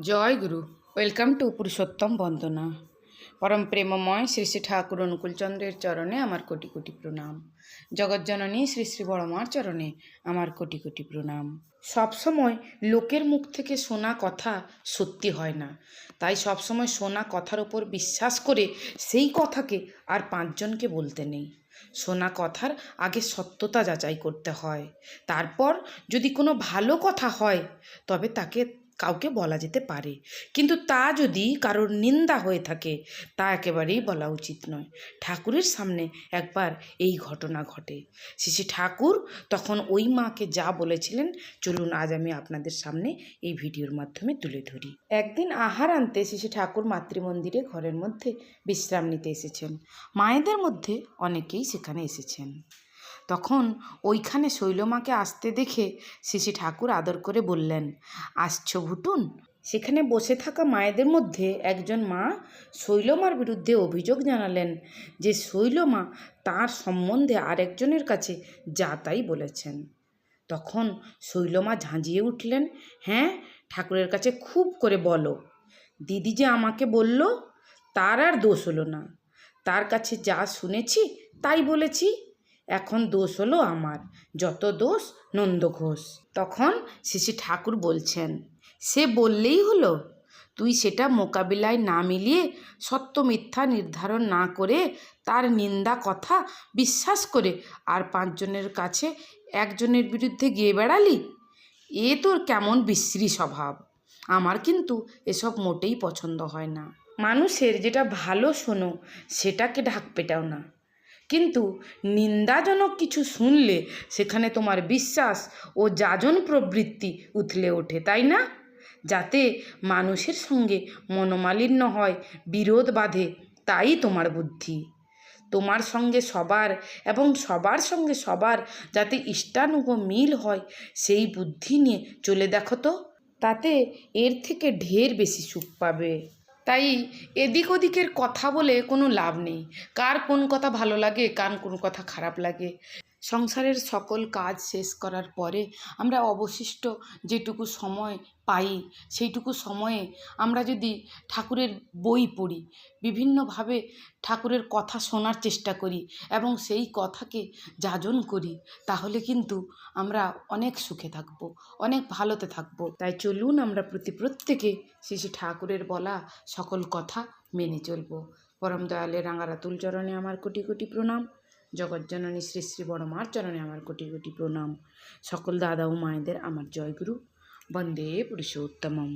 Joy Guru. Welcome to Purushottam বন্দনা। পরম প্রেমময় শ্রী শ্রী ঠাকুর অনুকূলচন্দ্রের চরণে আমার কোটি কোটি প্রণাম। জগজ্জননী শ্রী শ্রী বড়মার চরণে আমার কোটি কোটি প্রণাম। সবসময় লোকের মুখ থেকে শোনা কথা সত্যি হয় না, তাই সবসময় শোনা কথার ওপর বিশ্বাস করে সেই কথাকে আর পাঁচজনকে বলতে নেই। শোনা কথার আগে সত্যতা যাচাই করতে হয়, তারপর যদি কোনো ভালো কথা হয় তবে তাকে কাউকে বলা যেতে পারে, কিন্তু তা যদি কারোর নিন্দা হয়ে থাকে তা একেবারেই বলা উচিত নয়। ঠাকুরের সামনে একবার এই ঘটনা ঘটে। শ্রী ঠাকুর তখন ওই মাকে যা বলেছিলেন চলুন আজ আমি আপনাদের সামনে এই ভিডিওর মাধ্যমে তুলে ধরি। একদিন আহার আনতে শ্রী ঠাকুর মাতৃমন্দিরে ঘরের মধ্যে বিশ্রাম নিতে এসেছেন। মায়েদের মধ্যে অনেকেই সেখানে এসেছেন। তখন ওইখানে শৈলমাকে আসতে দেখে শ্রী ঠাকুর আদর করে বললেন, আসছো ভুটুন? সেখানে বসে থাকা মায়েদের মধ্যে একজন মা শৈলমার বিরুদ্ধে অভিযোগ জানালেন যে শৈলমা তার সম্বন্ধে আরেকজনের কাছে যা তাই বলেছেন। তখন শৈলমা ঝাঁঝিয়ে উঠলেন, হ্যাঁ, ঠাকুরের কাছে খুব করে বলো। দিদি যে আমাকে বলল তার আর দোষ হলো না, তার কাছে যা শুনেছি তাই বলেছি। এখন দোষ হলো আমার, যত দোষ নন্দ ঘোষ। তখন শ্রী ঠাকুর বলছেন, সে বললেই হলো? তুই সেটা মোকাবিলায় না মিলিয়ে সত্য মিথ্যা নির্ধারণ না করে তার নিন্দা কথা বিশ্বাস করে আর পাঁচজনের কাছে একজনের বিরুদ্ধে গিয়ে বেড়ালি? এ তোর কেমন বিশ্রী স্বভাব। আমার কিন্তু এসব মোটেই পছন্দ হয় না। মানুষের যেটা ভালো শোনো সেটাকে ঢাক পেটাও না, কিন্তু নিন্দাজনক কিছু শুনলে সেখানে তোমার বিশ্বাস ও যাজন প্রবৃত্তি উথলে ওঠে, তাই না? যাতে মানুষের সঙ্গে মনোমালিন্য হয়, বিরোধ বাঁধে, তাই তোমার বুদ্ধি। তোমার সঙ্গে সবার এবং সবার সঙ্গে সবার যাতে ইষ্টানুগ মিল হয় সেই বুদ্ধি নিয়ে চলে দেখো তো, তাতে এর থেকে ঢের বেশি সুখ পাবে। তাই এদিক ওদিকের কথা বলে কোনো লাভ নেই। কার কোন কথা ভালো লাগে, কার কোন কথা খারাপ লাগে। সংসারের সকল কাজ শেষ করার পরে আমরা অবশিষ্ট যেটুকু সময় পাই সেইটুকু সময়ে আমরা যদি ঠাকুরের বই পড়ি, বিভিন্নভাবে ঠাকুরের কথা শোনার চেষ্টা করি এবং সেই কথাকে যাজন করি, তাহলে কিন্তু আমরা অনেক সুখে থাকব, অনেক ভালোতে থাকব। তাই চলুন আমরা প্রত্যেকে শ্রী ঠাকুরের বলা সকল কথা মেনে চলব। পরম দয়ালের রাঙারাতুল চরণে আমার কোটি কোটি প্রণাম। জগজ্জননী শ্রী শ্রী বড়মার চরণে আমার কোটি কোটি প্রণাম। সকল দাদা ও মায়েদের আমার জয়গুরু। বন্দে পুরুষোত্তমম।